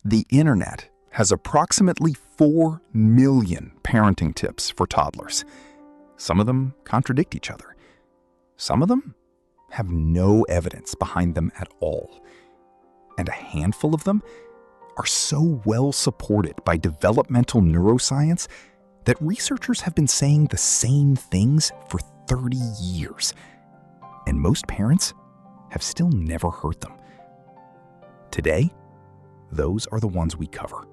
The internet has approximately 4 million parenting tips for toddlers. Some of them contradict each other. Some of them have no evidence behind them at all. And a handful of them are so well supported by developmental neuroscience that researchers have been saying the same things for 30 years. And most parents have still never heard them. Today, those are the ones we cover.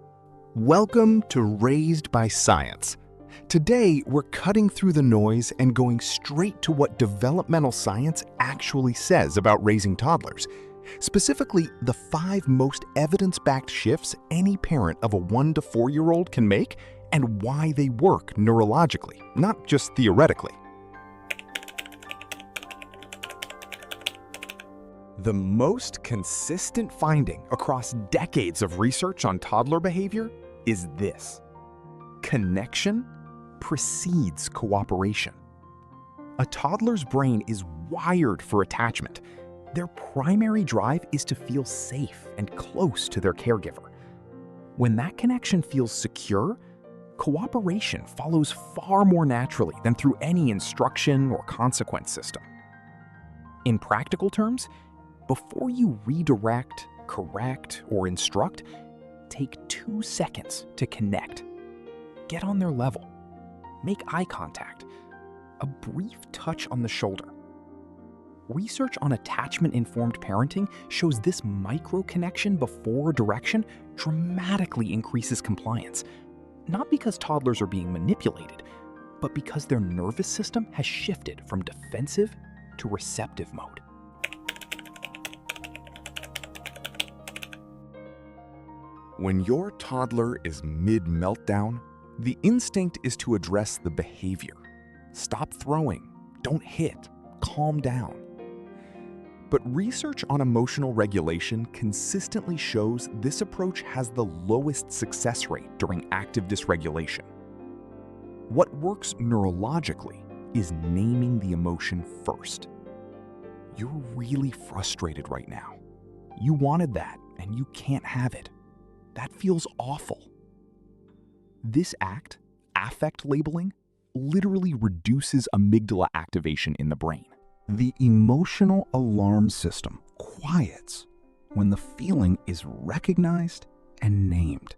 Welcome to Raised by Science. Today, we're cutting through the noise and going straight to what developmental science actually says about raising toddlers. Specifically, the 5 most evidence-backed shifts any parent of a 1 to 4-year-old can make and why they work neurologically, not just theoretically. The most consistent finding across decades of research on toddler behavior is this: connection precedes cooperation. A toddler's brain is wired for attachment. Their primary drive is to feel safe and close to their caregiver. When that connection feels secure, cooperation follows far more naturally than through any instruction or consequence system. In practical terms, before you redirect, correct, or instruct, take 2 seconds to connect. Get on their level. Make eye contact. A brief touch on the shoulder. Research on attachment-informed parenting shows this micro-connection before direction dramatically increases compliance. Not because toddlers are being manipulated, but because their nervous system has shifted from defensive to receptive mode. When your toddler is mid-meltdown, the instinct is to address the behavior. Stop throwing, don't hit, calm down. But research on emotional regulation consistently shows this approach has the lowest success rate during active dysregulation. What works neurologically is naming the emotion first. You're really frustrated right now. You wanted that, and you can't have it. That feels awful. This act, affect labeling, literally reduces amygdala activation in the brain. The emotional alarm system quiets when the feeling is recognized and named.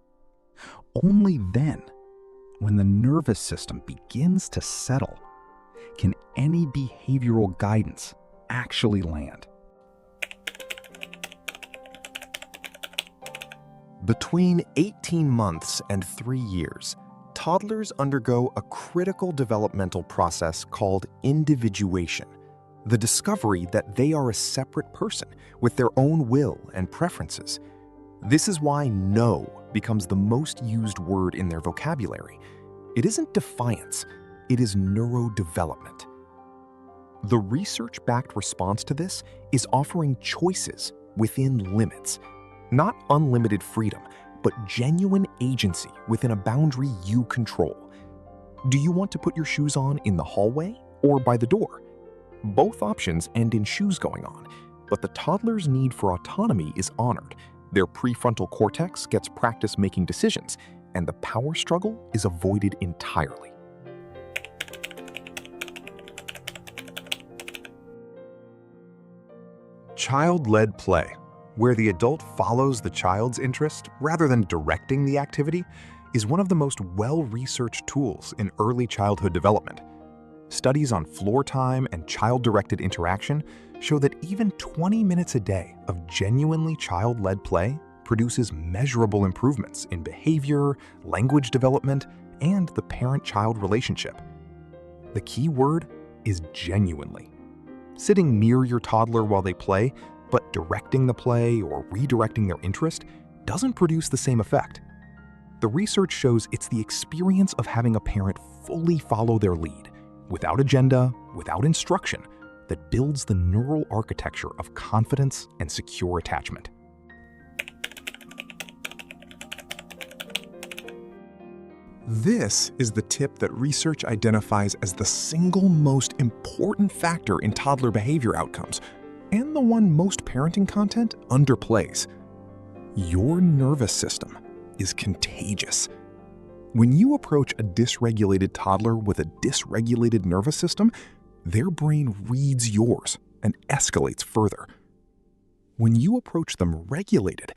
Only then, when the nervous system begins to settle, can any behavioral guidance actually land. Between 18 months and 3 years, toddlers undergo a critical developmental process called individuation, the discovery that they are a separate person with their own will and preferences. This is why no becomes the most used word in their vocabulary. It isn't defiance, it is neurodevelopment. The research-backed response to this is offering choices within limits. Not unlimited freedom, but genuine agency within a boundary you control. Do you want to put your shoes on in the hallway or by the door? Both options end in shoes going on, but the toddler's need for autonomy is honored. Their prefrontal cortex gets practice making decisions, and the power struggle is avoided entirely. Child-led play, where the adult follows the child's interest rather than directing the activity, is one of the most well-researched tools in early childhood development. Studies on floor time and child-directed interaction show that even 20 minutes a day of genuinely child-led play produces measurable improvements in behavior, language development, and the parent-child relationship. The key word is genuinely. Sitting near your toddler while they play, but directing the play or redirecting their interest doesn't produce the same effect. The research shows it's the experience of having a parent fully follow their lead, without agenda, without instruction, that builds the neural architecture of confidence and secure attachment. This is the tip that research identifies as the single most important factor in toddler behavior outcomes, and the one most parenting content underplays. Your nervous system is contagious. When you approach a dysregulated toddler with a dysregulated nervous system, their brain reads yours and escalates further. When you approach them regulated,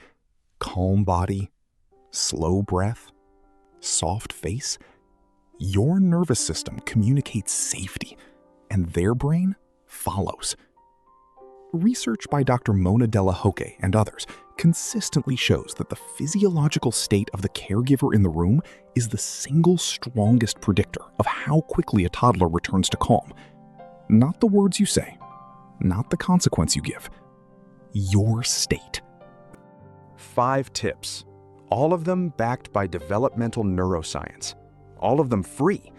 calm body, slow breath, soft face, your nervous system communicates safety, and their brain follows. Research by Dr. Mona Della Hoque and others consistently shows that the physiological state of the caregiver in the room is the single strongest predictor of how quickly a toddler returns to calm. Not the words you say, not the consequence you give, your state. 5 tips, all of them backed by developmental neuroscience, all of them free,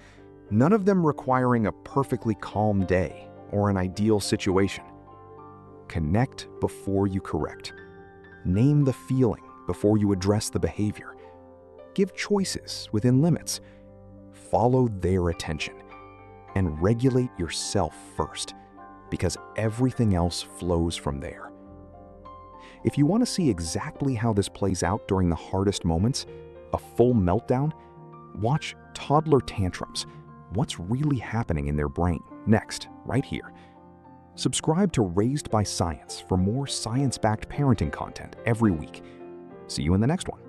none of them requiring a perfectly calm day or an ideal situation. Connect before you correct. Name the feeling before you address the behavior. Give choices within limits. Follow their attention. And regulate yourself first, because everything else flows from there. If you want to see exactly how this plays out during the hardest moments, a full meltdown, watch Toddler Tantrums. What's really happening in their brain next, right here. Subscribe to Raised by Science for more science-backed parenting content every week. See you in the next one.